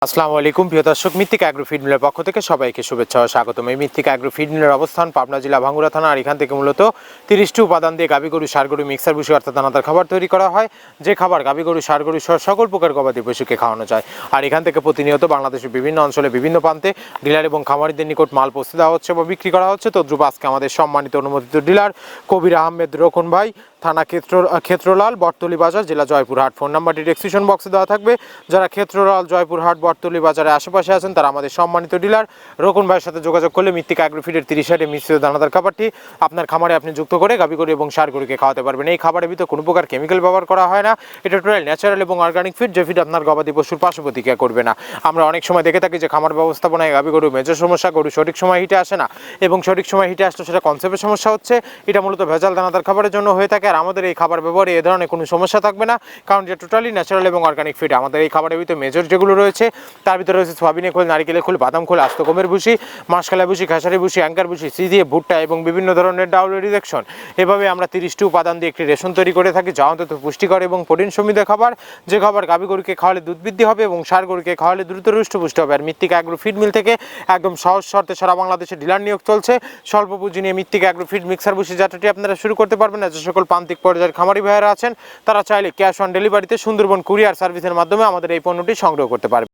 আসসালামু আলাইকুম প্রিয় দর্শক, মৃত্তিকা অ্যাগ্রো ফিড মিলের পক্ষ থেকে সবাইকে শুভেচ্ছা ও স্বাগতম। এই মৃত্তিকা অ্যাগ্রো ফিড মিলের অবস্থান পাবনা জেলা ভাঙ্গুড়া থানা। আর এখান থেকে মূলত 30টি উপাদান দিয়ে গাভী গরু, ষাঁড় গরু, মিক্সার ভুসি অর্থাৎ দানাদার খাবার তৈরি করা হয়, যে খাবার গাভী গরু, ষাঁড় গরু সহ সকল প্রকার গবাদি পশুকে খাওয়ানো যায়। আর এখান থেকে প্রতিনিয়ত বাংলাদেশের বিভিন্ন অঞ্চলে বিভিন্ন প্রান্তে ডিলার এবং খামারিদের নিকট মাল পৌঁছে দেওয়া হচ্ছে বা বিক্রি করা হচ্ছে। তদ্রুপ আজকে আমাদের সম্মানিত অনুমোদিত ডিলার কবির আহমেদ রোকন ভাই, থানা ক্ষেত্রলাল, বটতলী বাজার, জেলা জয়পুরহাট। ফোন নাম্বারটি ডেসক্রিপশন বক্সে দেওয়া থাকবে। যারা ক্ষেত্রলাল, জয়পুরহাট, বটতলী বাজারের আশেপাশে আছেন তারা আমাদের সম্মানিত ডিলার রোকন ভাইয়ের সাথে যোগাযোগ করলে মৃত্তিকা অ্যাগ্রো ফিডের 30 মিশ্রিত দানাদার খাবারটি আপনার খামারে আপনি যুক্ত করে গাভী গরু এবং ষাঁড় গরুকে খাওয়াতে পারবেন। এই খাবারের ভিতরে কোনো প্রকার কেমিক্যাল ব্যবহার করা হয় না। এটা টোটাল ন্যাচারাল এবং অর্গানিক ফিড, যে ফিড আপনার গবাদি পশুর পার্শ্ব প্রতিক্রিয়া করবে না। আমরা অনেক সময় দেখে থাকি যে খামার ব্যবস্থাপনায় গাভী গরু মেজর সমস্যা, গরু সঠিক সময় হিটে আসে না, এবং সঠিক সময় হিটে আসলে সেটা কনসেপ্টের সমস্যা হচ্ছে। এটা মূলত ভেজাল দানাদার খাবারের জন্য হয়ে থাকে। আর আমাদের এই খাবার ব্যবহারে এ ধরনের কোনো সমস্যা থাকবে না, কারণ যে টোটালি ন্যাচারাল এবং অর্গানিক ফিড। আমাদের এই খাবারের ভিতরে মেজর যেগুলো রয়েছে তার ভিতরে রয়েছে সয়াবিনের খোল, নারিকেলের খোল, বাদাম খোল, আস্ত গমের ভুসি, মাসকালাই ভুসি, খেসারি ভুসি, অ্যাঙ্কার ভুসি, সিজিয়ে ভুট্টা এবং বিভিন্ন ধরনের ডাউল রিজেকশন। এভাবে আমরা 30টি উপাদান দিয়ে একটি রেশন তৈরি করে থাকি, যা অন্তত পুষ্টিকর এবং প্রোটিন সমৃদ্ধ খাবার, যে খাবার গাভী গরুকে খাওয়ালে দুধ বৃদ্ধি হবে এবং ষাঁড় গরুকে খাওয়ালে দ্রুত হৃষ্টপুষ্ট হবে। আর মৃত্তিকা অ্যাগ্রো ফিড মিল থেকে একদম সহজ শর্তে সারা বাংলাদেশে ডিলার নিয়োগ চলছে। স্বল্প পুঁজি নিয়ে মৃত্তিকা অ্যাগ্রো ফিড মিক্সার ভুসি যাত্রাটি আপনারা শুরু করতে পারবেন। না যে সকল প্রান্তিক পর্যায়ের খামারি ভাইয়েরা আছেন তারা চাইলে ক্যাশ অন ডেলিভারিতে সুন্দরবন কুরিয়ার সার্ভিসের মাধ্যমে আমাদের এই পণ্যটি সংগ্রহ করতে পারবে।